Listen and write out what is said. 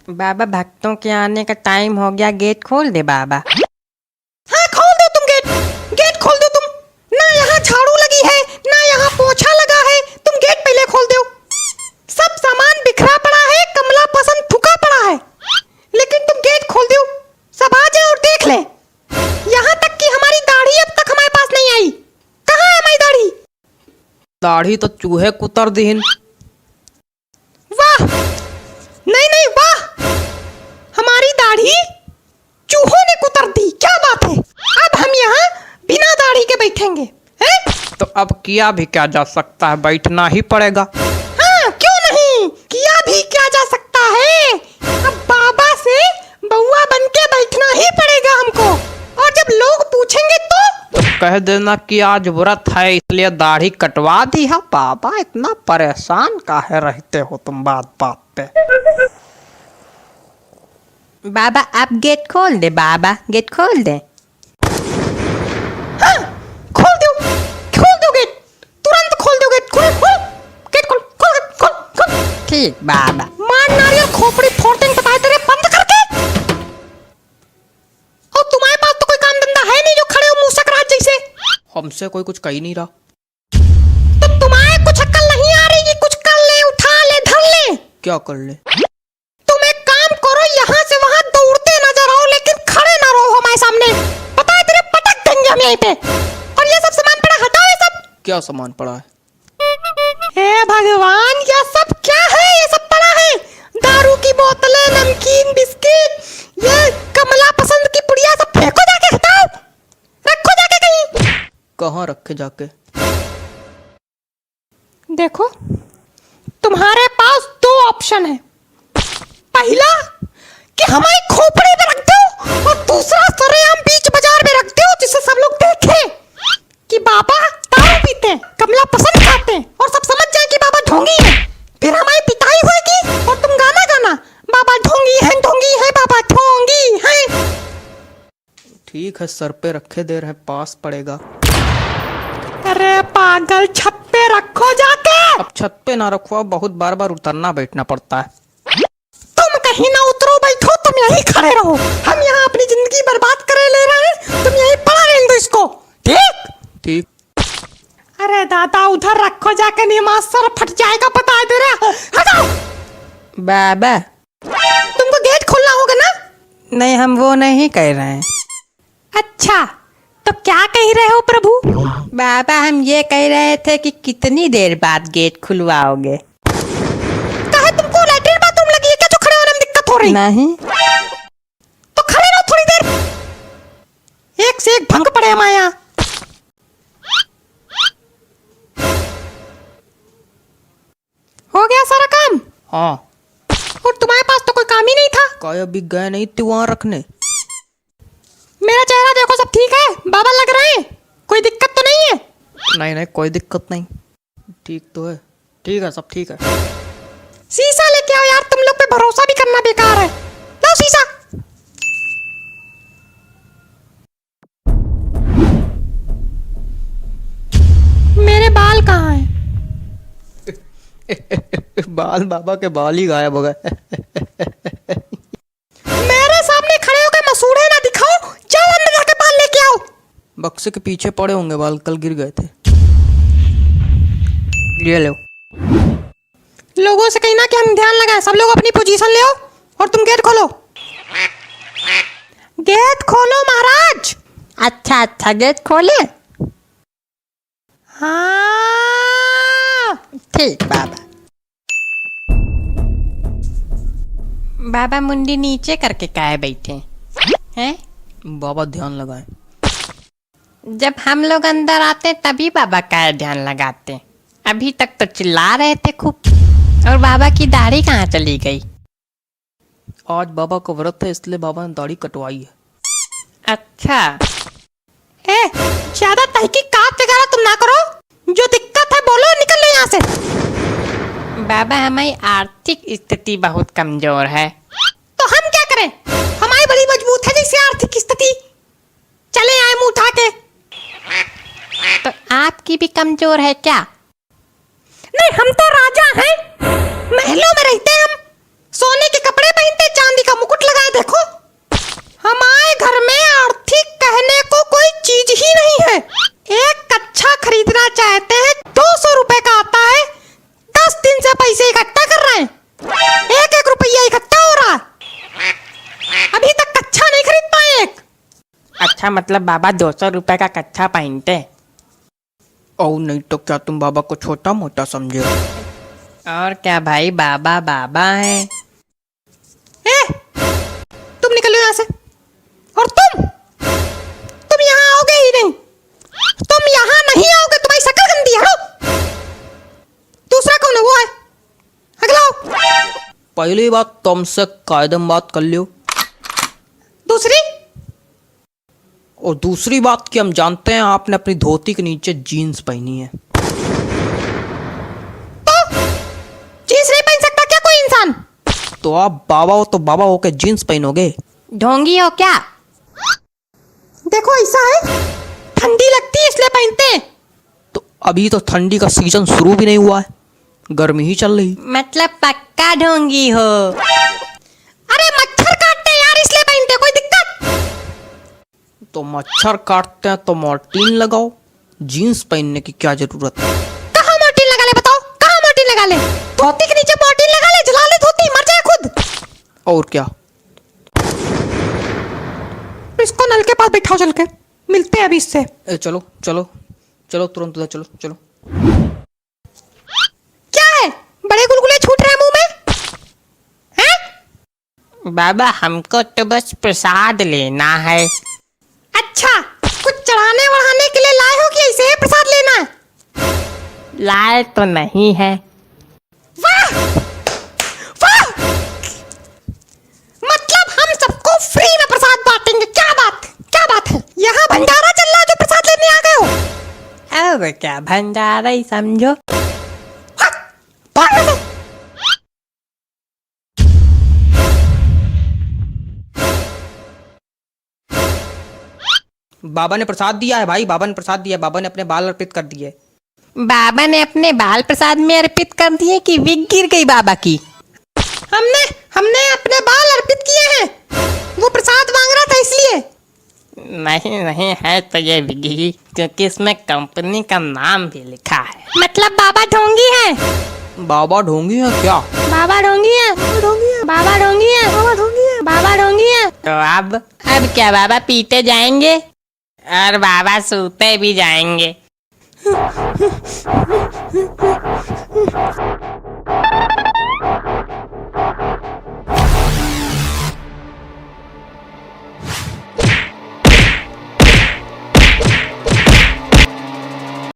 बाबा भक्तों के आने का टाइम हो गया, गेट खोल दे बाबा। हाँ खोल दो तुम गेट, गेट खोल दो तुम। ना यहाँ झाड़ू लगी है ना यहाँ पोछा लगा है, तुम गेट पहले खोल दो। सब सामान बिखरा पड़ा है, कमला पसंद थुका पड़ा है, लेकिन तुम गेट खोल दो। सब आ जाए और देख ले। यहाँ तक कि हमारी दाढ़ी अब तक हमारे पास नहीं आई। कहाँ है हमारी दाढ़ी? दाढ़ी तो चूहे कुतर दीन। वाह, नहीं नहीं वाह, हमारी दाढ़ी चूहों ने कुतर दी। क्या बात है, अब हम यहाँ बिना दाढ़ी के बैठेंगे हैं? तो अब किया भी क्या जा सकता है, बैठना ही पड़ेगा। हाँ क्यों नहीं, किया भी क्या जा सकता है। अब बाबा से बउआ बन के बैठना ही पड़ेगा हमको। और जब लोग पूछेंगे तो कह देना कि आज व्रत है इसलिए दाढ़ी कटवा दी है। बाबा इतना परेशान काहे रहते हो तुम बात बात पे। बाबा आप गेट खोल दे बाबा, गेट खोल दे। हाँ खोल दो, खोल दो गेट, तुरंत खोल दो गेट। खोल खोल गेट, खोल खोल खोल खोल। ठीक बाबा। मार नारियल खोपड़ी फोड़ देंगे बताए तेरे, बंद करके। और तुम्हारे पास तो कोई काम धंधा है नहीं जो खड़े हो मुंह सकरात जैसे। हमसे कोई कुछ कह ही नहीं रहा। तो तुम्हारे कुछ अक्ल नहीं आ रही कि कुछ कर ले, उठा ले, धर ले। क्या कर ले? तुम एक काम करो, यहाँ से वहाँ दौड़ते नजर आओ, लेकिन खड़े ना रहो हमारे सामने। पता है तेरे पटक देंगे हम यहीं पे। और ये सब सामान पड़ा, हटाओ ये सब। क्या सामान पड़ा है? हे भगवान, ये सब क्या है? ये सब पड़ा है दारू की बोतलें, नमकीन, बिस्किट, ये कमला पसंद की पुड़िया, सब फेंको जाके, हटाओ, रखो जाके कहीं। कहाँ रखे जाके? देखो तुम्हारे पास दो ऑप्शन है। पहला कि हमारी खोपड़ी में रख दो, और दूसरा सरेआम बीच बाजार में रख दो, जिससे सब लोग देखें कि बाबा दारू पीते, कमला पसंद खाते हैं, और सब समझ जाए कि बाबा ढोंगी है। फिर हमारी पिटाई होगी और तुम गाना गाना, बाबा ढोंगी है बाबा ढोंगी है। ठीक है, सर पे रखे दे रहे, पास पड़ेगा। अरे पागल, छत पे रखो जाके। अब छत पे ना रखो, बहुत बार बार उतरना बैठना पड़ता है। तुम कहीं ना उतरो, बैठो, तुम यहीं खड़े रहो। हम यहाँ अपनी जिंदगी बर्बाद करे ले रहे हैं, तुम यहीं पड़ा रहने दो इसको, ठीक? ठीक। अरे दादा, उधर रखो जाके, नहीं मास्टर फट जाएगा, बता दे रहा। हटाओ। बाबा तुमको गेट खोलना होगा ना? नहीं, हम वो नहीं कह रहे हैं। अच्छा, तो क्या कह रहे हो प्रभु? बाबा हम ये कह रहे थे कि कितनी देर बाद गेट खुलवाओगे। कहे तुमको लैट्रिन बाथरूम लगी है क्या जो खड़े होने में दिक्कत हो रही? नहीं। तो खड़े रहो थोड़ी देर, एक से एक भंग पड़े हमारे यहाँ। हो गया सारा काम? हाँ। और तुम्हारे पास तो कोई काम ही नहीं था। काय अभी गए नहीं थे वहाँ रखने? मेरा चेहरा देखो, सब ठीक है? बाबा लग रहे हैं, कोई दिक्कत तो नहीं है? नहीं नहीं, कोई दिक्कत नहीं, ठीक तो है। ठीक है, सब ठीक है। शीशा लेके आओ यार, तुम लोग पे भरोसा भी करना बेकार है। लाओ शीशा। मेरे बाल कहाँ हैं? बाल, बाबा के बाल ही गायब हो गए। मेरे सामने खड़े होकर मसूड़े ना दिखाओ, जाओ अंदर जाके बाल लेके आओ। बक्से के पीछे पड़े होंगे बाल, कल गिर गए थे। ये लो। लोगों से कहना कि हम ध्यान लगाएं, सब लोग अपनी पोजीशन ले आओ, और तुम गेट खोलो। गेट खोलो महाराज। अच्छा अच्छा, गेट खोले। हाँ ठीक बाबा। बाबा मुंडी नीचे करके काहे बैठे हैं? बाबा ध्यान लगाए। जब हम लोग अंदर आते तभी बाबा काहे ध्यान लगाते? अभी तक तो चिल्ला रहे थे खूब। और बाबा की दाढ़ी कहाँ चली गई? आज बाबा का व्रत है इसलिए बाबा ने दाढ़ी कटवाई है। अच्छा। ए, ज्यादा तहकीकात वगैरह तुम ना करो, जो दिक्कत है बोलो, निकल लो यहाँ से। बाबा हमारी आर्थिक स्थिति बहुत कमजोर है। तो हम क्या करें? हमारी बड़ी मजबूत है जैसे आर्थिक स्थिति। चले आए मुंह उठा के। तो आपकी भी कमजोर है क्या? नहीं, हम तो राजा हैं, महलों में रहते हैं हम, सोने के कपड़े पहनते, मतलब बाबा 200 रुपए का कच्छा पहनते। और नहीं तो क्या तुम बाबा को छोटा मोटा समझे हो? और क्या भाई, बाबा बाबा है। ए, तुम निकलो यहाँ से। और तुम यहाँ आओगे ही नहीं। तुम यहाँ नहीं आओगे, तुम्हारी शक्ल गंदी है। हटो। दूसरा कौन है? वो है, अगला आओ। पहली बात तुमसे कायदे में बात कर लियो, दूसरी और दूसरी बात कि हम जानते हैं आपने अपनी धोती के नीचे जीन्स पहनी है। तो जींस नहीं पहन सकता क्या कोई इंसान? तो आप बाबा हो तो बाबा होके जीन्स पहनोगे? ढोंगी हो क्या? देखो ऐसा है, ठंडी लगती है इसलिए पहनते हैं। तो अभी तो ठंडी का सीजन शुरू भी नहीं हुआ है, गर्मी ही चल रही। मतलब पक्का ढोंगी हो? अरे मच्छर काटते हैं यार, इसलिए पहनते हैं। कोई दिक्कत? तो मच्छर काटते हैं तो मॉर्टीन लगाओ, जीन्स पहनने की क्या जरूरत है? कहाँ मोर्टीन लगा ले? बताओ कहाँ मोर्टीन लगा ले? धोती के नीचे मोर्टीन लगा ले, जला ले धोती, मर जाए खुद। और क्या? इसको नल के पास बैठाओ, चल के मिलते हैं अभी इससे। चलो चलो चलो, तुरंत उधर चलो चलो। क्या है, बड़े गुलगुले छूट रहे हैं मुंह में? हैं? बाबा हमको तो बस प्रसाद लेना है। अच्छा, कुछ चढ़ाने वढ़ाने के लिए लाए हो कि ऐसे ही प्रसाद लेना है? लाए तो नहीं है। वाह वाह, मतलब हम सबको फ्री में प्रसाद बांटेंगे। क्या बात है? यहाँ भंडारा चल रहा है जो प्रसाद लेने आ गए हो? अब क्या भंडारा ही समझो। भाग से। बाबा ने प्रसाद दिया है भाई, बाबा ने प्रसाद दिया, बाबा ने अपने बाल अर्पित कर दिए। बाबा ने अपने बाल प्रसाद में अर्पित कर दिए कि विग गिर गई बाबा की? हमने अपने बाल अर्पित किए हैं। वो प्रसाद मांग रहा था इसलिए। नहीं नहीं, है तो ये विग ही, क्योंकि इसमें कंपनी का नाम भी लिखा है। मतलब बाबा ढोंगी है? बाबा ढोंगी है क्या? बाबा ढोंगी है? बाबा ढोंगी है? बाबा ढोंगी है? बाबा ढोंगी है? बाबा ढोंगी है? तो अब क्या बाबा पीते जाएंगे और बाबा सूते भी जाएंगे?